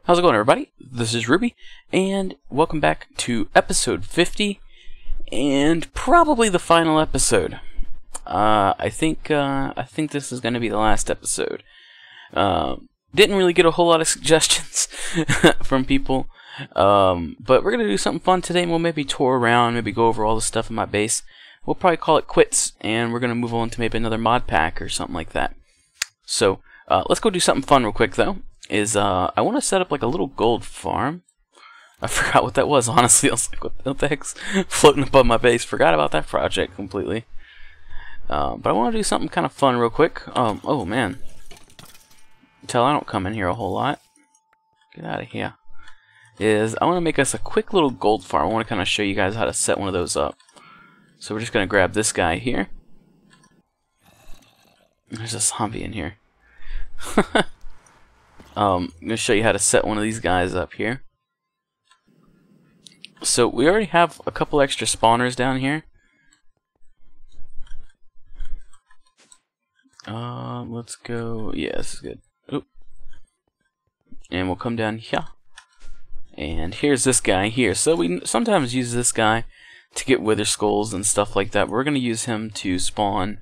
How's it going, everybody? This is Ruby, and welcome back to episode 50, and probably the final episode. I think this is going to be the last episode. Didn't really get a whole lot of suggestions from people, but we're going to do something fun today, and we'll maybe tour around, maybe go over all the stuff in my base. We'll probably call it quits, and we're going to move on to maybe another mod pack or something like that. So, let's go do something fun real quick, though. I want to set up like a little gold farm. I forgot what that was, honestly. I was like, what the heck's floating above my base? Forgot about that project completely. But I want to do something kind of fun real quick. Oh man. Tell I don't come in here a whole lot. Get out of here. I want to make us a quick little gold farm. I want to kind of show you guys how to set one of those up. So we're just going to grab this guy here. There's a zombie in here. I'm going to show you how to set one of these guys up here. So we already have a couple extra spawners down here. Let's go. Yeah, this is good. Oop. And we'll come down here. And here's this guy here. So we sometimes use this guy to get wither skulls and stuff like that. We're going to use him to spawn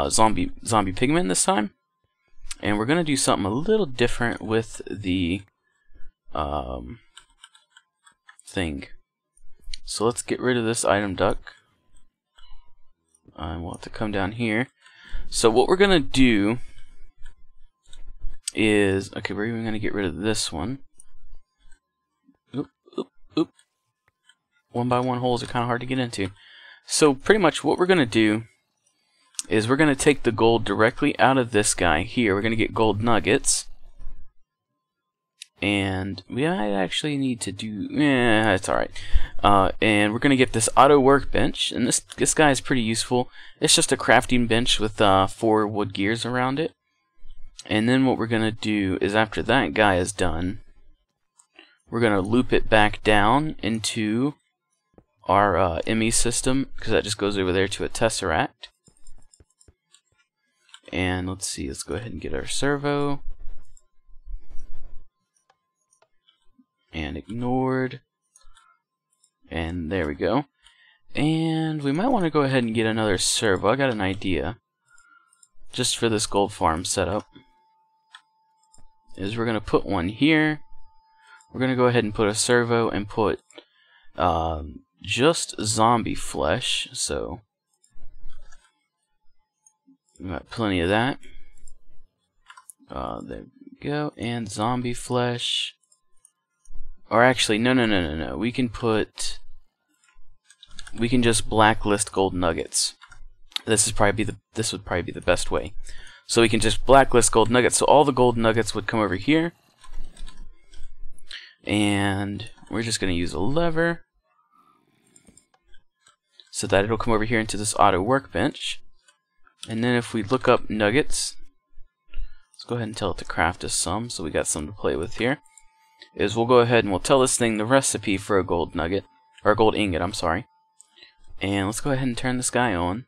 zombie pigmen this time. And we're going to do something a little different with the thing. So let's get rid of this item duck. And we'll have to come down here. So what we're going to do is, okay, we're even going to get rid of this one. Oop, oop, oop. One by one holes are kind of hard to get into. So pretty much what we're going to do is we're going to take the gold directly out of this guy here. We're going to get gold nuggets. And we might actually need to do... it's alright. And we're going to get this auto workbench. And this guy is pretty useful. It's just a crafting bench with 4 wood gears around it. And then what we're going to do is after that guy is done, we're going to loop it back down into our ME system, because that just goes over there to a tesseract. And let's see, let's go ahead and get our servo. And ignored. And there we go. And we might want to go ahead and get another servo. I got an idea. Just for this gold farm setup. We're going to put one here. We're going to go ahead and put a servo and put just zombie flesh. So we got plenty of that. There we go. And zombie flesh. Or actually, no. We can just blacklist gold nuggets. This would probably be the best way. So we can just blacklist gold nuggets. So all the gold nuggets would come over here. And we're just going to use a lever so that it'll come over here into this auto workbench. And then if we look up nuggets, let's go ahead and tell it to craft us some, so we got some to play with here. We'll go ahead and we'll tell this thing the recipe for a gold nugget, or a gold ingot, I'm sorry. And let's go ahead and turn this guy on.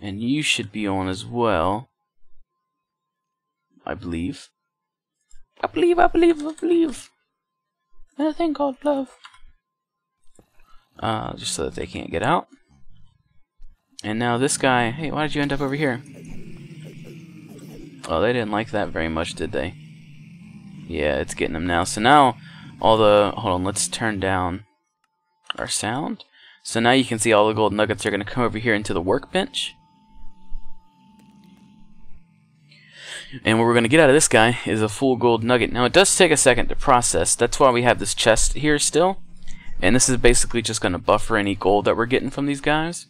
And you should be on as well, I believe. I believe. A thing called love. Just so that they can't get out. And now this guy, hey, why did you end up over here? Oh, they didn't like that very much, did they? Yeah, it's getting them now. So now, hold on, let's turn down our sound. So now you can see all the gold nuggets are going to come over here into the workbench. And what we're going to get out of this guy is a full gold nugget. Now, it does take a second to process. That's why we have this chest here still. And this is basically just going to buffer any gold that we're getting from these guys,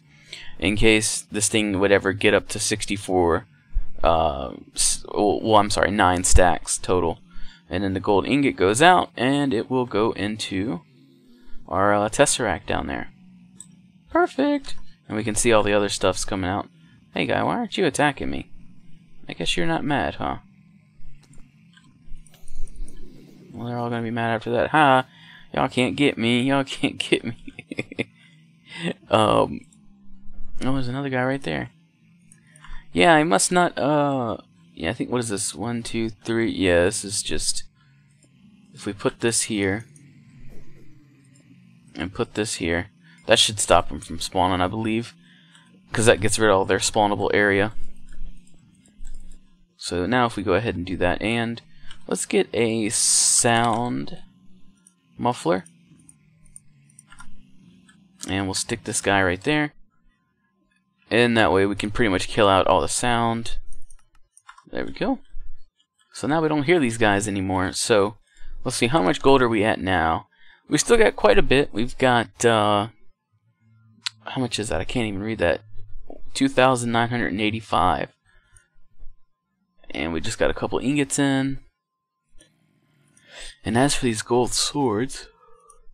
in case this thing would ever get up to 64, well, I'm sorry, 9 stacks total. And then the gold ingot goes out, and it will go into our tesseract down there. Perfect! And we can see all the other stuff's coming out. Hey guy, why aren't you attacking me? I guess you're not mad, huh? Well, they're all gonna be mad after that. Ha! Y'all can't get me. Y'all can't get me. Oh, there's another guy right there. Yeah, I must not, yeah, I think, what is this? 1, 2, 3. Yeah, this is just if we put this here and put this here, that should stop them from spawning, I believe, because that gets rid of all their spawnable area. So now if we go ahead and do that, and let's get a sound muffler, and we'll stick this guy right there, and that way we can pretty much kill out all the sound. There we go. So now we don't hear these guys anymore. So let's see, how much gold are we at now? We still got quite a bit. We've got how much is that? I can't even read that. 2,985. And we just got a couple ingots in. And as for these gold swords,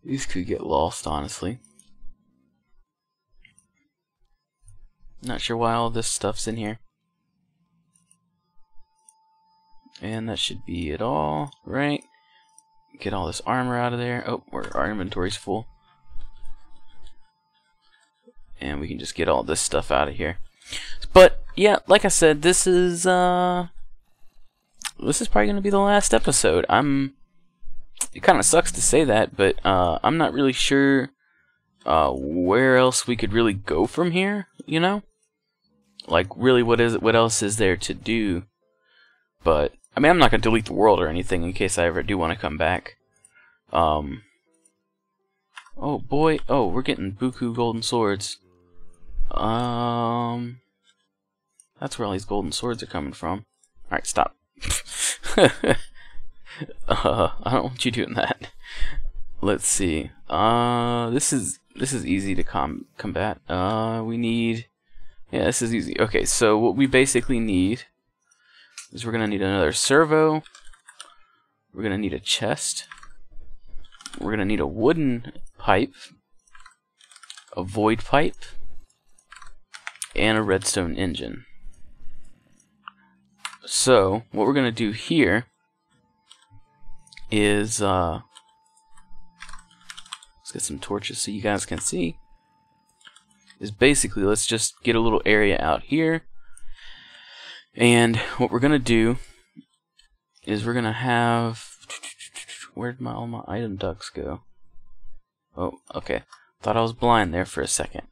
these could get lost, honestly. Not sure why all this stuff's in here. And that should be it all, right? Get all this armor out of there. Oh, our inventory's full. And we can just get all this stuff out of here. But yeah, like I said, this is probably going to be the last episode. It kind of sucks to say that, but I'm not really sure where else we could really go from here, you know? Like, really, what else is there to do? But I mean, I'm not going to delete the world or anything in case I ever do want to come back. Oh boy, oh, we're getting buku golden swords. That's where all these golden swords are coming from. Alright, stop. I don't want you doing that. Let's see. This is easy to combat. We need... Yeah, this is easy. Okay, so what we basically need is we're going to need another servo. We're going to need a chest. We're going to need a wooden pipe, a void pipe, and a redstone engine. So, what we're going to do here is, let's get some torches so you guys can see, is basically, let's just get a little area out here. And what we're going to do is we're going to have... Where'd all my item ducks go? Oh, okay. Thought I was blind there for a second.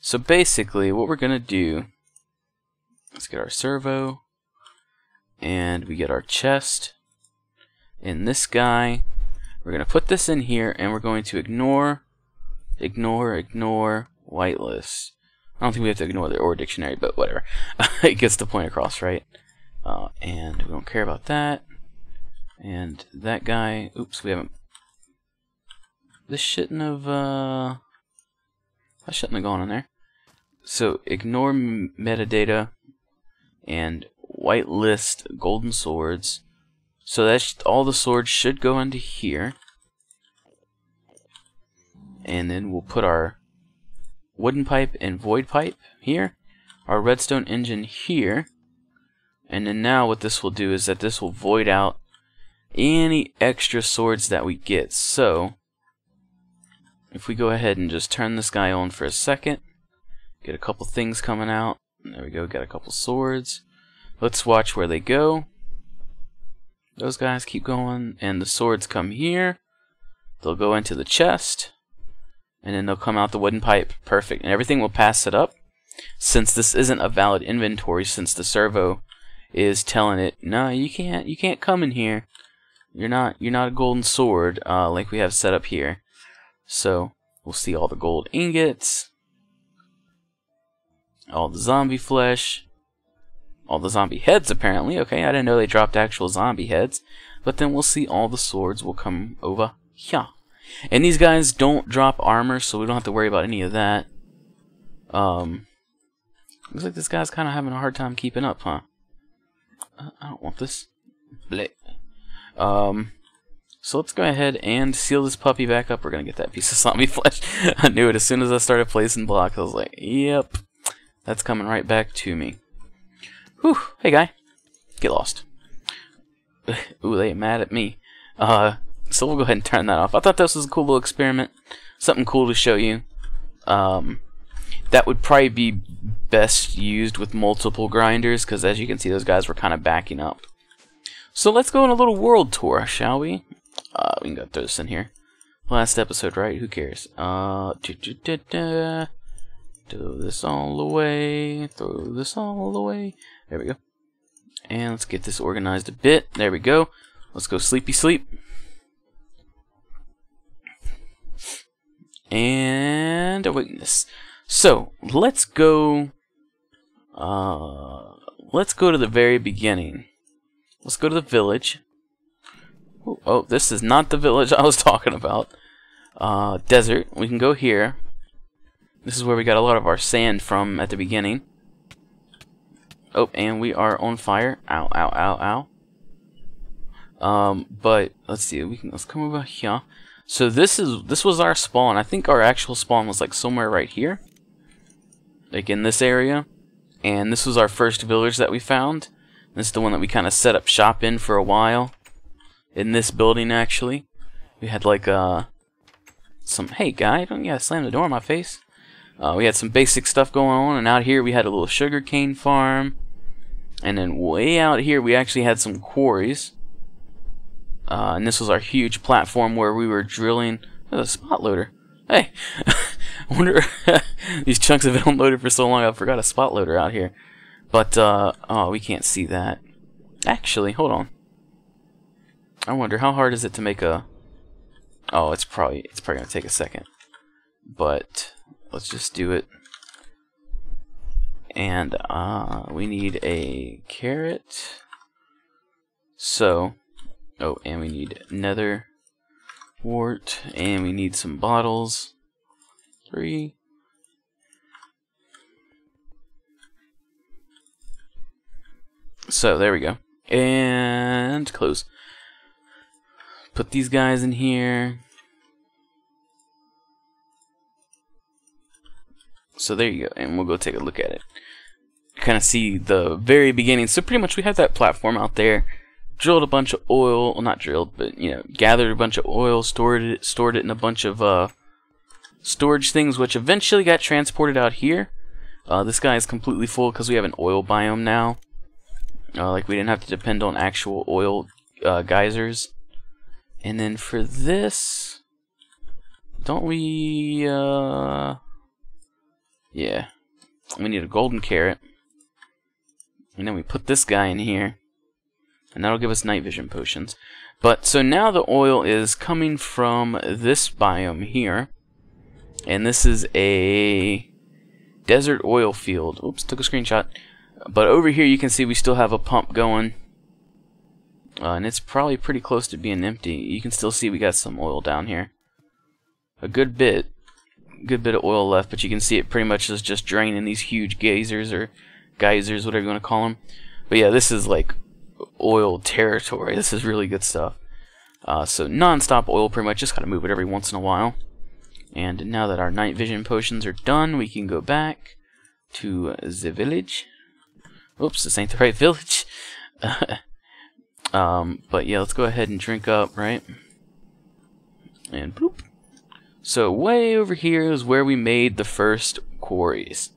So basically, what we're going to do... Let's get our servo. And we get our chest. And this guy... We're going to put this in here, and we're going to ignore whitelist. I don't think we have to ignore the ore dictionary, but whatever. It gets the point across, right? And we don't care about that. And that guy, oops, we haven't... This shouldn't have, that shouldn't have gone in there. So, ignore metadata and whitelist golden swords. So that's all the swords should go into here. And then we'll put our wooden pipe and void pipe here, our redstone engine here, and then now what this will do is that this will void out any extra swords that we get. So if we go ahead and just turn this guy on for a second, get a couple things coming out. There we go, got a couple swords. Let's watch where they go. Those guys keep going, and the swords come here. They'll go into the chest, and then they'll come out the wooden pipe. Perfect. And everything will pass it up. Since this isn't a valid inventory, since the servo is telling it, no, you can't come in here. You're not a golden sword like we have set up here. So we'll see all the gold ingots, all the zombie flesh, all the zombie heads apparently. Okay, I didn't know they dropped actual zombie heads. But then we'll see all the swords will come over here. And these guys don't drop armor, so we don't have to worry about any of that. Looks like this guy's kind of having a hard time keeping up, huh? I don't want this. Blech. So let's go ahead and seal this puppy back up. We're gonna get that piece of zombie flesh. I knew it as soon as I started placing blocks. I was like, yep, that's coming right back to me. Whew, hey guy, get lost. Ooh, they ain't mad at me. So we'll go ahead and turn that off. I thought this was a cool little experiment, something cool to show you. That would probably be best used with multiple grinders, because as you can see, those guys were kind of backing up. So let's go on a little world tour, shall we? We can go throw this in here. Last episode, right? Who cares? Throw this all away. Throw this all away. There we go. And let's get this organized a bit. There we go. Let's go sleepy sleep. And a weakness. So let's go. Let's go to the very beginning. Let's go to the village. Oh, this is not the village I was talking about. Desert. We can go here. This is where we got a lot of our sand from at the beginning. Oh, and we are on fire. Ow, ow, ow, ow. But let's see. Let's come over here. So this was our spawn. I think our actual spawn was like somewhere right here, like in this area. And this was our first village that we found. This is the one that we kind of set up shop in for a while. In this building, actually, we had like some. Hey, guy, don't you gotta slam the door in my face? We had some basic stuff going on, and out here we had a little sugarcane farm, and then way out here we actually had some quarries. And this was our huge platform where we were drilling. There's a spot loader. Hey, I wonder these chunks have been unloaded for so long. I forgot a spot loader out here. But oh, we can't see that. Actually, hold on. I wonder how hard is it to make a. Oh, it's probably gonna take a second. But let's just do it. And we need a carrot. So. Oh, and we need nether wart, and we need some bottles. 3. So there we go. And close. Put these guys in here. So there you go, and we'll go take a look at it. Kind of see the very beginning. So pretty much we have that platform out there. Drilled a bunch of oil, well, not drilled, but gathered a bunch of oil, stored it in a bunch of storage things, which eventually got transported out here. This guy is completely full because we have an oil biome now. Like we didn't have to depend on actual oil geysers. And then for this, don't we? Yeah, we need a golden carrot, and then we put this guy in here. And that'll give us night vision potions. But so now the oil is coming from this biome here. And this is a desert oil field. Oops, took a screenshot. But over here you can see we still have a pump going. And it's probably pretty close to being empty. You can still see we got some oil down here. A good bit of oil left, but you can see it pretty much is just draining these huge geysers, whatever you want to call them. But yeah, this is like oil territory. This is really good stuff. So non-stop oil, pretty much. Just gotta move it every once in a while. And now that our night vision potions are done, we can go back to the village. Oops, this ain't the right village. But yeah, let's go ahead and drink up, right? And bloop. So way over here is where we made the first quarries,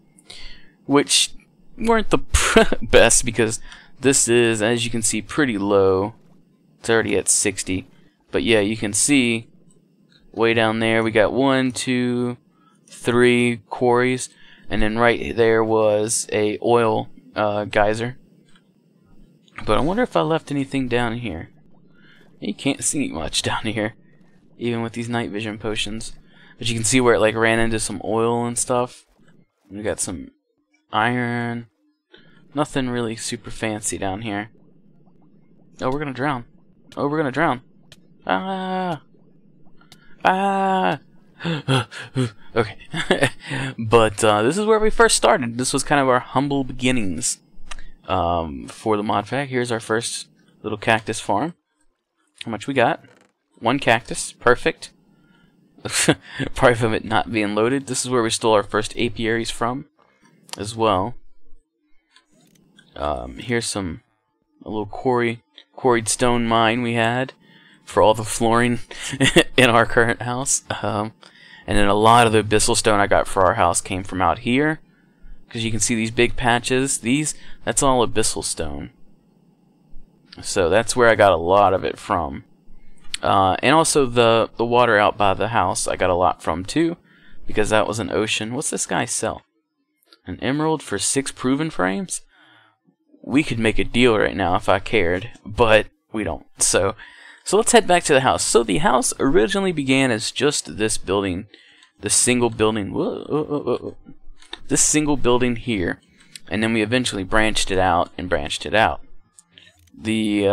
which weren't the best because this is, as you can see, pretty low. It's already at 60. But yeah, you can see way down there we got 1, 2, 3 quarries, and then right there was a oil geyser. But I wonder if I left anything down here. You can't see much down here, even with these night vision potions. But you can see where it like ran into some oil and stuff. We got some iron. Nothing really super fancy down here. Oh, we're gonna drown. Oh, we're gonna drown. Ah! Ah! Okay. But this is where we first started. This was kind of our humble beginnings for the mod pack. Here's our first little cactus farm. How much we got? 1 cactus. Perfect. Part of it not being loaded. This is where we stole our first apiaries from as well. Here's a little quarried stone mine we had for all the flooring in our current house. And then a lot of the abyssal stone I got for our house came from out here. Because you can see these big patches. That's all abyssal stone. So that's where I got a lot of it from. And also the water out by the house I got a lot from too, because that was an ocean. What's this guy sell? An emerald for 6 proven frames? We could make a deal right now if I cared, but we don't. So let's head back to the house. So the house originally began as just this building, this single building. This single building here, and then we eventually branched it out and branched it out. The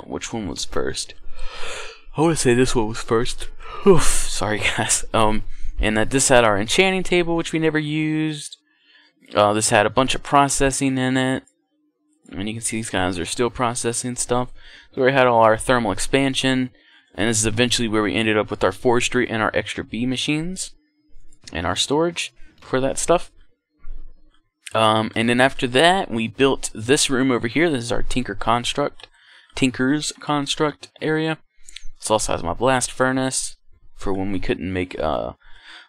which one was first? I want to say this one was first. Oof, sorry guys. And that this had our enchanting table, which we never used. This had a bunch of processing in it, and you can see these guys are still processing stuff. So we had all our thermal expansion, and this is eventually where we ended up with our forestry and our extra bee machines and our storage for that stuff. And then after that, we built this room over here. This is our Tinker's Construct area. This also has my blast furnace for when we couldn't make, well,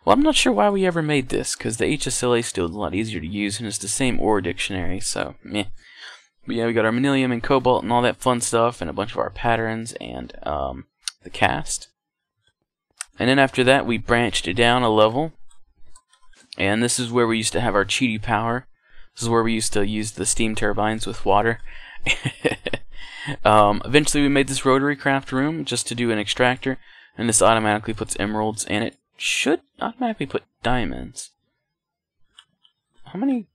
I'm not sure why we ever made this, because the HSLA is still a lot easier to use, and it's the same ore dictionary, so, meh. But yeah, we got our manilium and cobalt and all that fun stuff, and a bunch of our patterns, and, the cast. And then after that, we branched it down a level, and this is where we used to have our cheaty power. This is where we used to use the steam turbines with water. Eventually we made this rotary craft room just to do an extractor, and this automatically puts emeralds, and it should automatically put diamonds. How many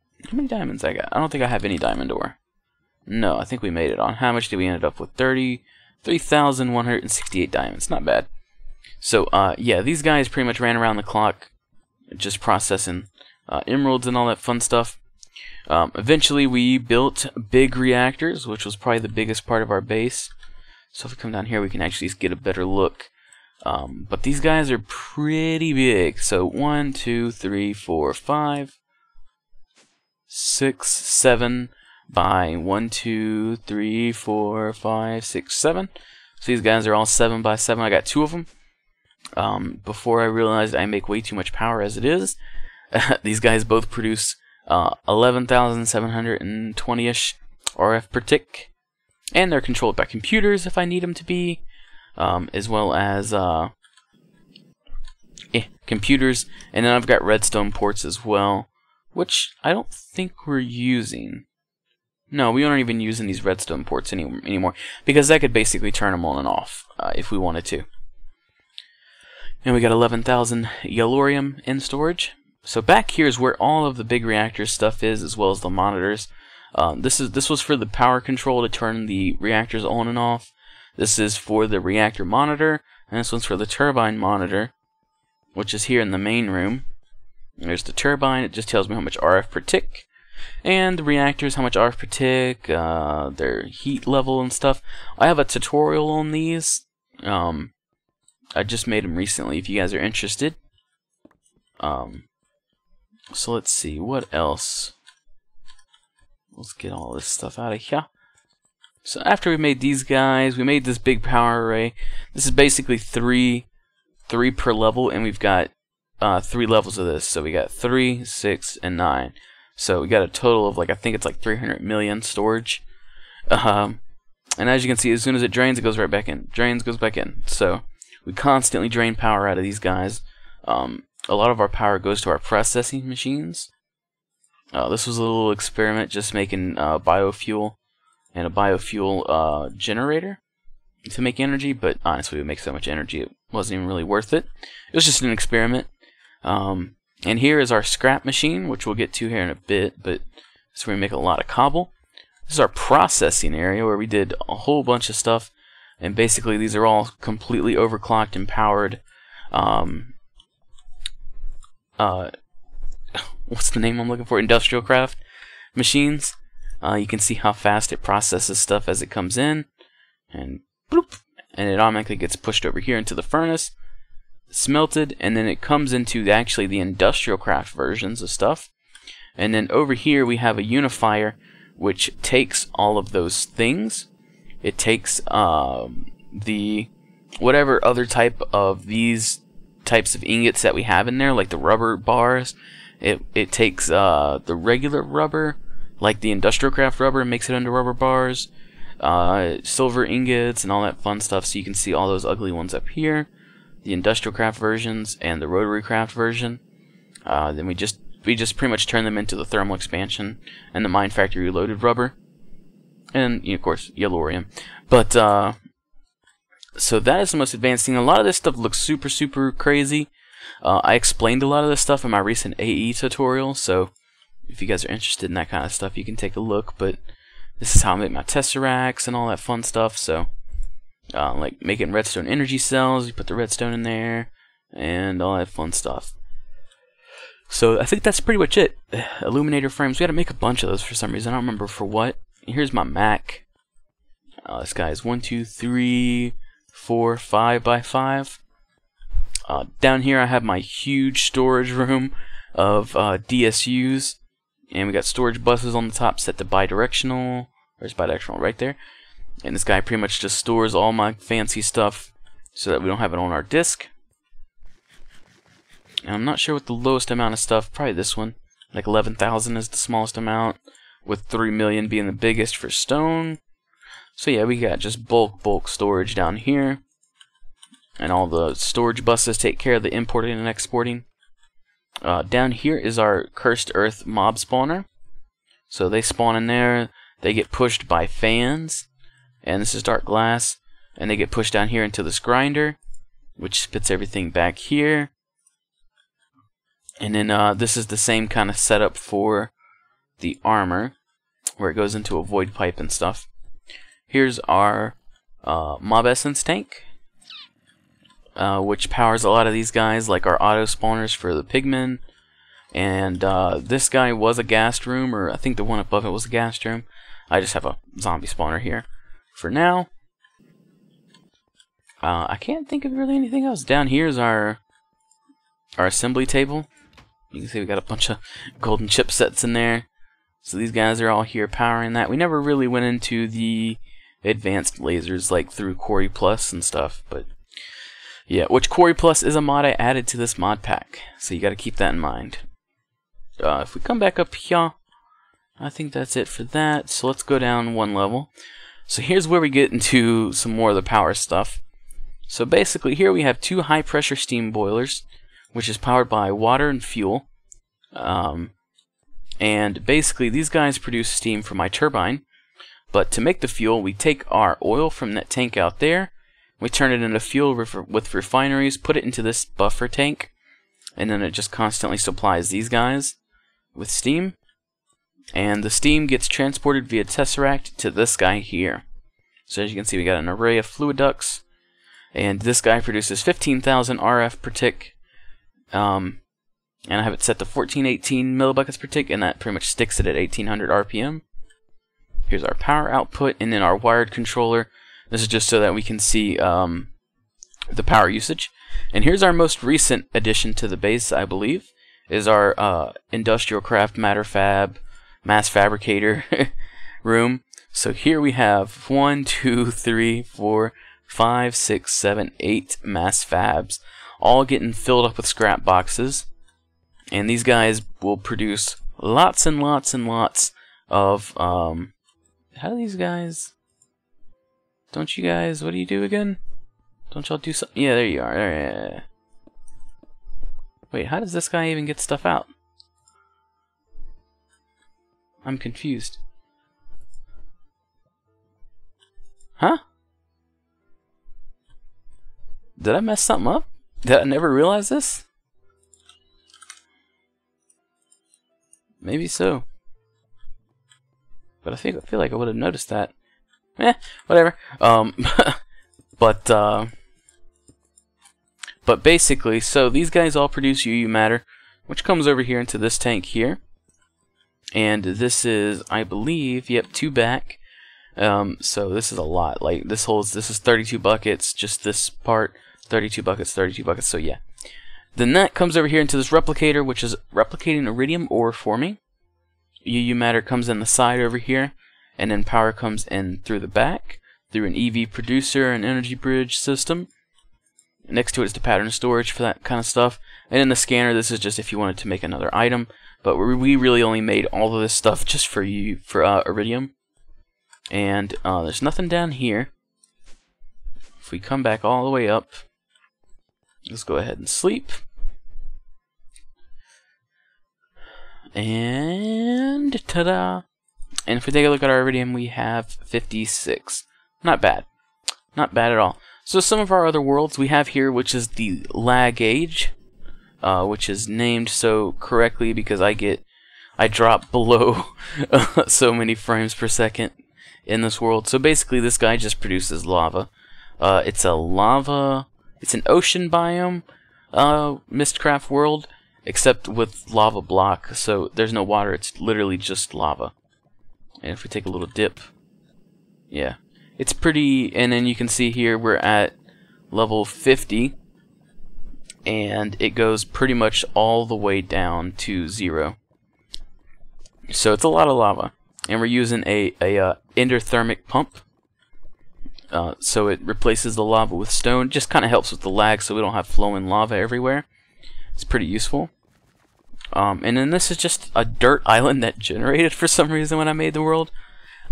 diamonds I got? I don't think I have any diamond ore. No, I think we made it on. How much did we end up with? 33,168 diamonds. Not bad. So yeah, these guys pretty much ran around the clock just processing emeralds and all that fun stuff. Eventually we built big reactors, which was probably the biggest part of our base. So if we come down here, we can actually get a better look. But these guys are pretty big. So 1, 2, 3, 4, 5, 6, 7 by 1, 2, 3, 4, 5, 6, 7. So these guys are all 7 by 7. I got 2 of them. Before I realized I make way too much power as it is. These guys both produce 11,720-ish RF per tick, and they're controlled by computers if I need them to be, as well as computers. And then I've got redstone ports as well, which I don't think we're using. No, we aren't even using these redstone ports anymore, because that could basically turn them on and off if we wanted to. And we got 11,000 yellorium in storage. So back here is where all of the big reactor stuff is, as well as the monitors. This was for the power control to turn the reactors on and off. This is for the reactor monitor, and this one's for the turbine monitor, which is here in the main room. And there's the turbine. It just tells me how much RF per tick, and the reactors how much RF per tick, their heat level and stuff. I have a tutorial on these. I just made them recently. If you guys are interested. So let's see, what else? Let's get all this stuff out of here. So after we made these guys, we made this big power array. This is basically three per level, and we've got 3 levels of this. So we got 3, 6, and 9. So we got a total of, like, I think it's like 300 million storage. And as you can see, as soon as it drains, it goes right back in. Drains, goes back in. So we constantly drain power out of these guys. A lot of our power goes to our processing machines. This was a little experiment, just making biofuel and a biofuel generator to make energy, but honestly, it would make so much energy it wasn't even really worth it. It was just an experiment. And here is our scrap machine, which we'll get to here in a bit, but this is where we make a lot of cobble. This is our processing area where we did a whole bunch of stuff, and basically these are all completely overclocked and powered. What's the name I'm looking for? Industrial craft machines. You can see how fast it processes stuff as it comes in, and bloop, and it automatically gets pushed over here into the furnace, smelted, and then it comes into actually the industrial craft versions of stuff. And then over here we have a unifier which takes all of those things. It takes the whatever other type of these types of ingots that we have in there, like the rubber bars. It takes the regular rubber, like the industrial craft rubber, and makes it into rubber bars. silver ingots and all that fun stuff. So you can see all those ugly ones up here, the industrial craft versions and the rotary craft version. Then we just pretty much turn them into the thermal expansion and the mine factory reloaded rubber, and of course yellorium. But so that is the most advanced thing. A lot of this stuff looks super crazy. I explained a lot of this stuff in my recent AE tutorial, so if you guys are interested in that kind of stuff, you can take a look. But this is how I make my tesseracts and all that fun stuff. So like making redstone energy cells, you put the redstone in there and all that fun stuff. So I think that's pretty much it. Illuminator frames, we had to make a bunch of those for some reason. I don't remember for what. Here's my Mac. This guy is 1, 2, 3, 4, 5 by 5. Down here I have my huge storage room of DSUs, and we got storage buses on the top set to bidirectional. There's bidirectional right there. And this guy pretty much just stores all my fancy stuff so that we don't have it on our disk. And I'm not sure what the lowest amount of stuff, probably this one, like 11,000 is the smallest amount, with 3 million being the biggest for stone. So yeah, we got just bulk storage down here. And all the storage buses take care of the importing and exporting. Down here is our Cursed Earth mob spawner. So they spawn in there, they get pushed by fans, and this is dark glass, and they get pushed down here into this grinder, which spits everything back here. And then this is the same kind of setup for the armor, where it goes into a void pipe and stuff. Here's our mob essence tank, which powers a lot of these guys, like our auto spawners for the pigmen. And this guy was a ghast room, or I think the one above it was a ghast room. I just have a zombie spawner here for now. I can't think of really anything else. Down here is our assembly table. You can see we got a bunch of golden chipsets in there. So these guys are all here powering that. We never really went into the advanced lasers like through Quarry Plus and stuff, but yeah, which Quarry Plus is a mod I added to this mod pack, so you got to keep that in mind. If we come back up here, I think that's it for that. So let's go down one level. So here's where we get into some more of the power stuff. So basically here we have 2 high pressure steam boilers, which is powered by water and fuel. And basically these guys produce steam for my turbine. But to make the fuel, we take our oil from that tank out there, we turn it into fuel with refineries, put it into this buffer tank, and then it just constantly supplies these guys with steam. And the steam gets transported via tesseract to this guy here. So as you can see, we got an array of fluid ducts, and this guy produces 15,000 RF per tick. And I have it set to 1418 millibuckets per tick, and that pretty much sticks it at 1800 RPM. Here's our power output, and then our wired controller. This is just so that we can see the power usage. And here's our most recent addition to the base, I believe, is our industrial craft matter fab mass fabricator room. So here we have 1, 2, 3, 4, 5, 6, 7, 8 mass fabs, all getting filled up with scrap boxes. And these guys will produce lots and lots and lots of how do these guys, don't you guys, what do you do again? Don't y'all do something? Yeah, there you are. There. Wait, how does this guy even get stuff out? I'm confused. Huh? Did I mess something up? Did I never realize this? Maybe so. But I feel like I would have noticed that. Whatever. But basically, so these guys all produce UU matter, which comes over here into this tank here. And this is, I believe, yep, 2 back. So this is a lot. Like this is 32 buckets, just this part, 32 buckets, 32 buckets. So yeah. Then that comes over here into this replicator, which is replicating iridium ore for me. UU matter comes in the side over here, and then power comes in through the back, through an EV producer and energy bridge system. Next to it is the pattern storage for that kind of stuff. And in the scanner, this is just if you wanted to make another item. But we really only made all of this stuff just for iridium. And there's nothing down here. If we come back all the way up, let's go ahead and sleep. And ta-da! And if we take a look at our iridium, we have 56. Not bad. Not bad at all. So some of our other worlds we have here, which is the lag age, which is named so correctly because I drop below so many frames per second in this world. So basically this guy just produces lava. It's an ocean biome Mistcraft world, except with lava block, so there's no water, it's literally just lava. And if we take a little dip, yeah, it's pretty. And then you can see here we're at level 50, and it goes pretty much all the way down to 0. So it's a lot of lava, and we're using a endothermic pump. So it replaces the lava with stone. Just kind of helps with the lag, so we don't have flowing lava everywhere. It's pretty useful. And then this is just a dirt island that generated for some reason when I made the world.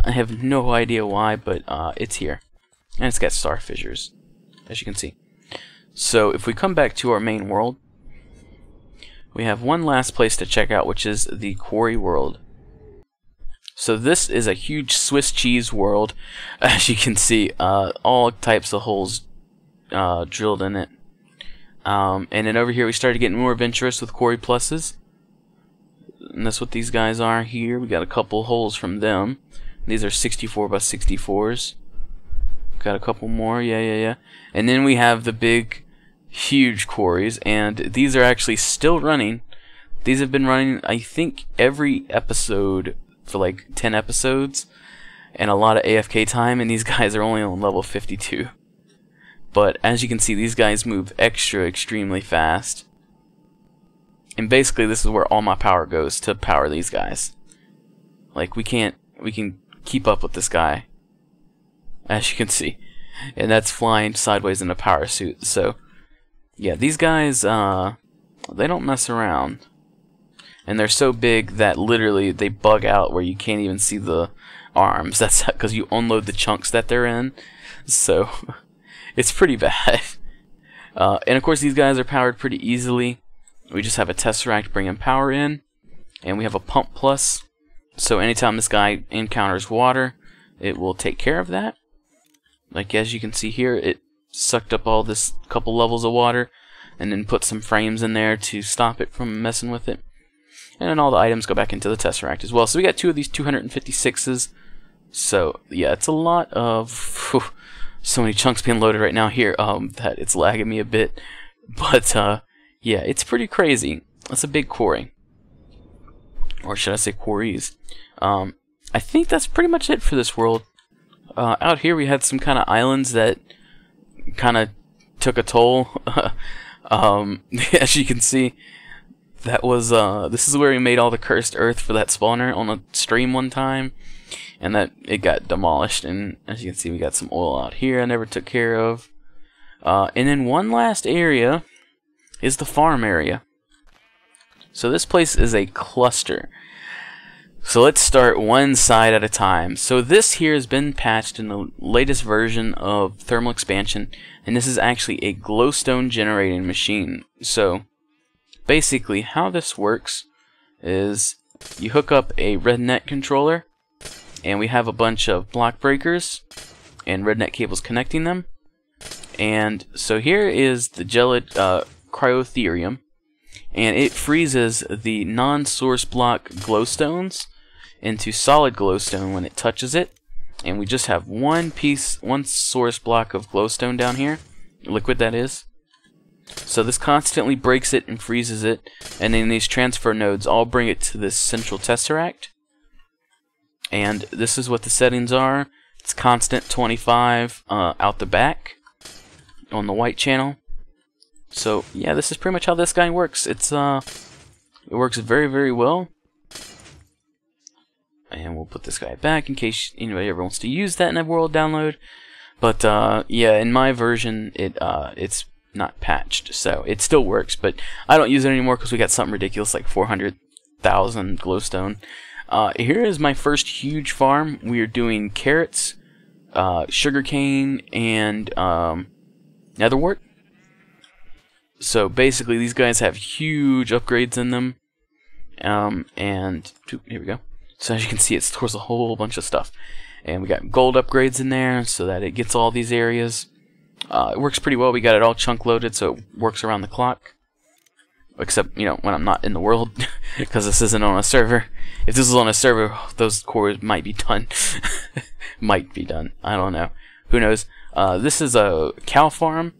I have no idea why, but it's here. And it's got star fissures, as you can see. So if we come back to our main world, we have one last place to check out, which is the quarry world. So this is a huge Swiss cheese world, as you can see. All types of holes drilled in it. And then over here we started getting more adventurous with quarry pluses. And that's what these guys are here. We got a couple holes from them. These are 64 by 64s. Got a couple more, yeah. And then we have the big, huge quarries, and these are actually still running. These have been running, I think, every episode for like 10 episodes, and a lot of AFK time, and these guys are only on level 52. But as you can see, these guys move extremely fast. And basically this is where all my power goes, to power these guys. Like we can keep up with this guy, as you can see. And that's flying sideways in a power suit. So yeah, these guys they don't mess around. And they're so big that literally they bug out where you can't even see the arms. That's because you unload the chunks that they're in. So it's pretty bad. And of course these guys are powered pretty easily. We just have a tesseract bringing power in, and we have a pump plus. So anytime this guy encounters water, it will take care of that. Like as you can see here, it sucked up all this couple levels of water, and then put some frames in there to stop it from messing with it. And then all the items go back into the tesseract as well. So we got 2 of these 256s. So yeah, it's a lot of so many chunks being loaded right now here that it's lagging me a bit. But yeah, it's pretty crazy. That's a big quarry. Or should I say quarries. I think that's pretty much it for this world. Out here we had some kind of islands that kind of took a toll. As you can see, that was this is where we made all the cursed earth for that spawner on a stream one time, and that it got demolished. And as you can see, we got some oil out here I never took care of. And then one last area is the farm area. So this place is a cluster. So let's start one side at a time. So this here has been patched in the latest version of thermal expansion, and this is actually a glowstone generating machine. So basically how this works is you hook up a rednet controller, and we have a bunch of block breakers and rednet cables connecting them. And so here is the gelid cryotherium, and it freezes the non-source block glowstones into solid glowstone when it touches it. And we just have one source block of glowstone down here, liquid that is. So this constantly breaks it and freezes it, and then these transfer nodes all bring it to this central tesseract. And this is what the settings are. It's constant 25 out the back on the white channel. So yeah, this is pretty much how this guy works. It works very well. And we'll put this guy back in case anybody ever wants to use that in a world download. But yeah, in my version, it's not patched, so it still works. But I don't use it anymore because we got something ridiculous like 400,000 glowstone. Here is my first huge farm. We are doing carrots, sugarcane, and netherwort. So basically, these guys have huge upgrades in them. And here we go. So as you can see, it stores a whole bunch of stuff. And we got gold upgrades in there so that it gets all these areas. It works pretty well. We got it all chunk loaded, so it works around the clock. Except, you know, when I'm not in the world, because this isn't on a server. If this was on a server, those cores might be done. Might be done. I don't know. Who knows? This is a cow farm.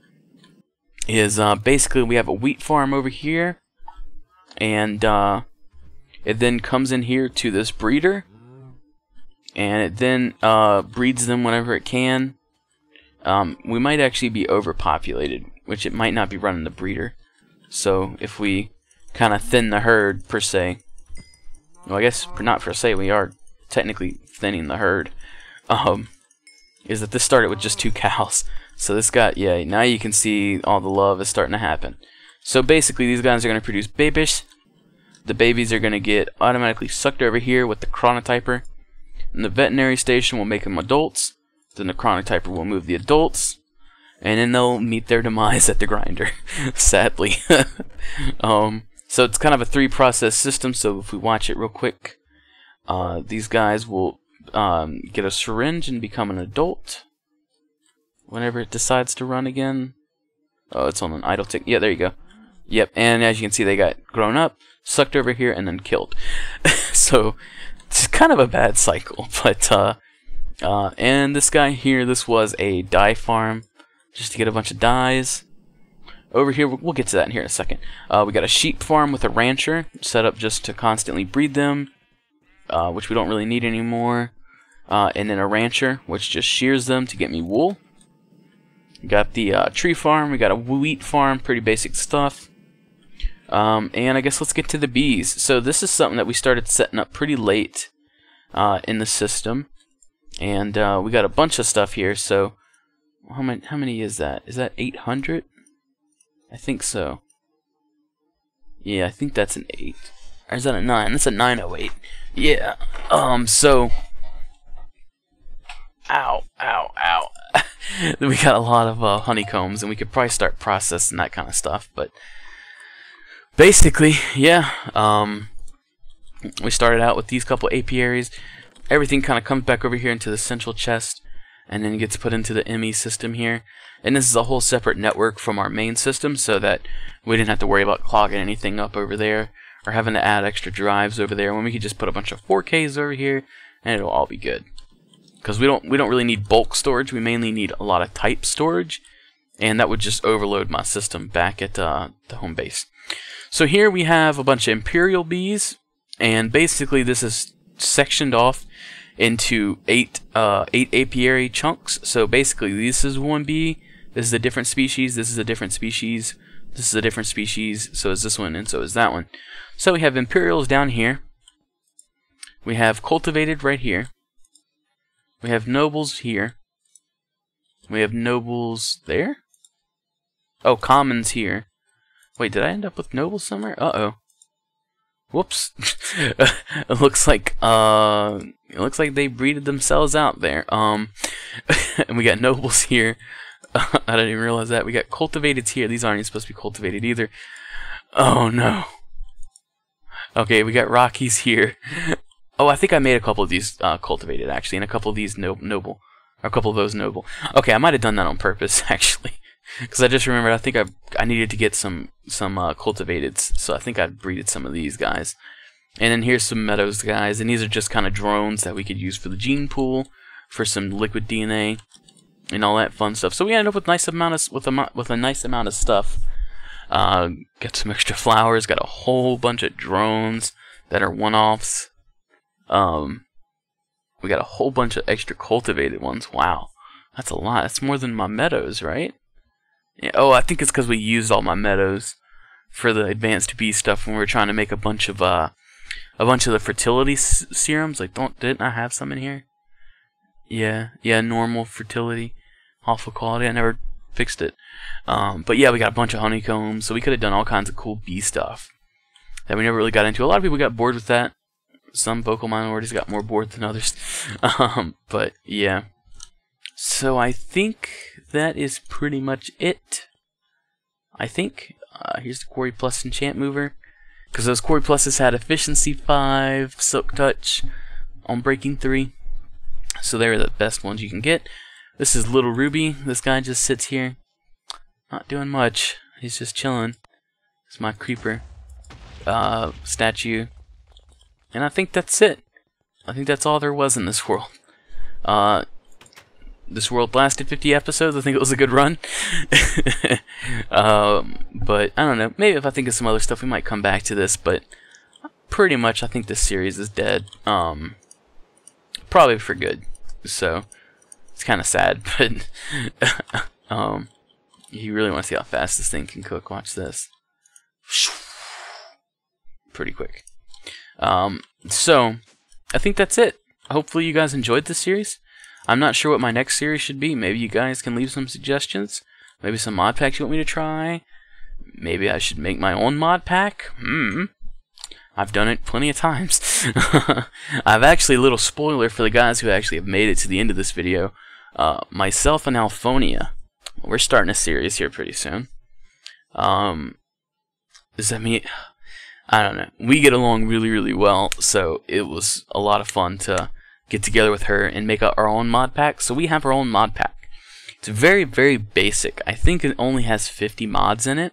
Basically, we have a wheat farm over here. And it then comes in here to this breeder. And it then breeds them whenever it can. We might actually be overpopulated, which it might not be running the breeder. So if we kind of thin the herd, per se, well, I guess not per se, we are technically thinning the herd, is that this started with just 2 cows. So this got, yeah, now you can see all the love is starting to happen. So basically these guys are going to produce babies. The babies are going to get automatically sucked over here with the chronotyper. And the veterinary station will make them adults. Then the chronotyper will move the adults. And then they'll meet their demise at the grinder, sadly. So it's kind of a 3-process system, so if we watch it real quick, these guys will get a syringe and become an adult whenever it decides to run again. Oh, it's on an idle tick. Yeah, there you go. Yep, and as you can see, they got grown up, sucked over here, and then killed. So it's kind of a bad cycle, but and this guy here, this was a dye farm, just to get a bunch of dyes. Over here, we'll get to that in here in a second. We got a sheep farm with a rancher set up just to constantly breed them, which we don't really need anymore. And then a rancher, which just shears them to get me wool. We got the tree farm. We got a wheat farm, pretty basic stuff. And I guess let's get to the bees. So this is something that we started setting up pretty late in the system. And we got a bunch of stuff here, so how many is that? Is that 800? I think so. Yeah, I think that's an 8. Or is that a 9? That's a 908. Yeah. So ow. We got a lot of honeycombs, and we could probably start processing that kind of stuff, but basically, yeah. We started out with these couple apiaries. Everything kind of comes back over here into the central chest, and then gets put into the ME system here. And this is a whole separate network from our main system, so that we didn't have to worry about clogging anything up over there, or having to add extra drives over there, when we could just put a bunch of 4Ks over here, and it'll all be good. Because we don't really need bulk storage, we mainly need a lot of type storage, and that would just overload my system back at the home base. So here we have a bunch of imperial bees, and basically this is sectioned off into 8 apiary chunks. So basically this is one bee, this is a different species, this is a different species, this is a different species, so is this one, and so is that one. So we have imperials down here, we have cultivated right here, we have nobles here, we have nobles there, oh, commons here. Wait, did I end up with nobles somewhere? Uh-oh. Whoops. It looks like they breeded themselves out there. And we got nobles here. I didn't even realize that. We got cultivateds here. These aren't even supposed to be cultivated either. Oh no. Okay, we got Rockies here. Oh, I think I made a couple of these cultivated actually, and a couple of these noble, or a couple of those noble. Okay, I might have done that on purpose actually. Because I just remembered, I think I needed to get some cultivateds, so I think I breeded some of these guys. And then here's some meadows guys, and these are just kind of drones that we could use for the gene pool, for some liquid DNA, and all that fun stuff. So we ended up with a nice amount of stuff. Got some extra flowers, got a whole bunch of drones that are one-offs. We got a whole bunch of extra cultivated ones. Wow, that's a lot. That's more than my meadows, right? Yeah, oh, I think it's because we used all my meadows for the advanced bee stuff when we were trying to make a bunch of the fertility serums. Like, didn't I have some in here? Yeah, normal fertility, awful quality. I never fixed it. But yeah, we got a bunch of honeycombs, so we could have done all kinds of cool bee stuff that we never really got into. A lot of people got bored with that, some vocal minorities got more bored than others. But yeah. So I think that is pretty much it. I think. Here's the Quarry Plus Enchant Mover. Because those Quarry Pluses had Efficiency 5, Silk Touch on Breaking 3. So they're the best ones you can get. This is Little Ruby. This guy just sits here. Not doing much. He's just chilling. It's my creeper statue. And I think that's it. I think that's all there was in this world. This world lasted 50 episodes. I think it was a good run. But I don't know. Maybe if I think of some other stuff, we might come back to this. But pretty much, I think this series is dead. Probably for good. So it's kind of sad. But you really want to see how fast this thing can cook. Watch this. Pretty quick. So I think that's it. Hopefully you guys enjoyed this series. I'm not sure what my next series should be. Maybe you guys can leave some suggestions. Maybe some mod packs you want me to try. Maybe I should make my own mod pack. I've done it plenty of times. I've actually, a little spoiler for the guys who actually have made it to the end of this video. Myself and Alphonia, we're starting a series here pretty soon. Does that mean... I don't know. We get along really, really well, so it was a lot of fun to get together with her and make our own mod pack. So we have our own mod pack. It's very, very basic. I think it only has 50 mods in it.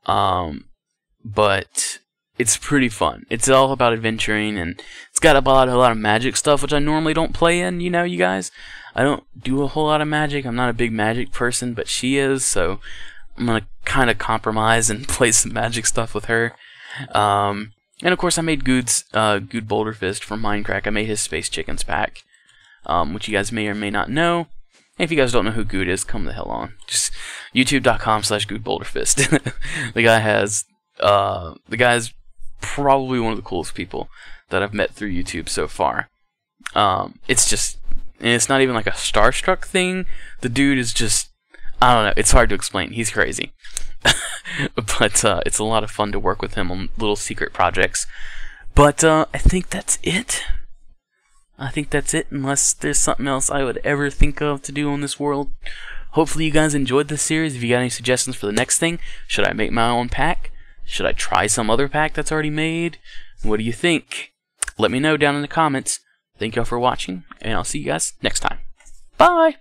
But it's pretty fun. It's all about adventuring, and it's got a lot of magic stuff, which I normally don't play in, you know, you guys. I don't do a whole lot of magic. I'm not a big magic person, but she is, so I'm going to kind of compromise and play some magic stuff with her. And of course I made Good Boulderfist from Minecraft. I made his Space Chickens pack, which you guys may or may not know. And if you guys don't know who Good is, come the hell on. Just youtube.com/GoodBoulderfist. The guy's probably one of the coolest people that I've met through YouTube so far. It's not even like a starstruck thing. The dude is just, I don't know, it's hard to explain. He's crazy. But it's a lot of fun to work with him on little secret projects. But I think that's it. Unless there's something else I would ever think of to do on this world. Hopefully you guys enjoyed this series. If you got any suggestions for the next thing, should I make my own pack? Should I try some other pack that's already made? What do you think? Let me know down in the comments. Thank y'all for watching, and I'll see you guys next time. Bye!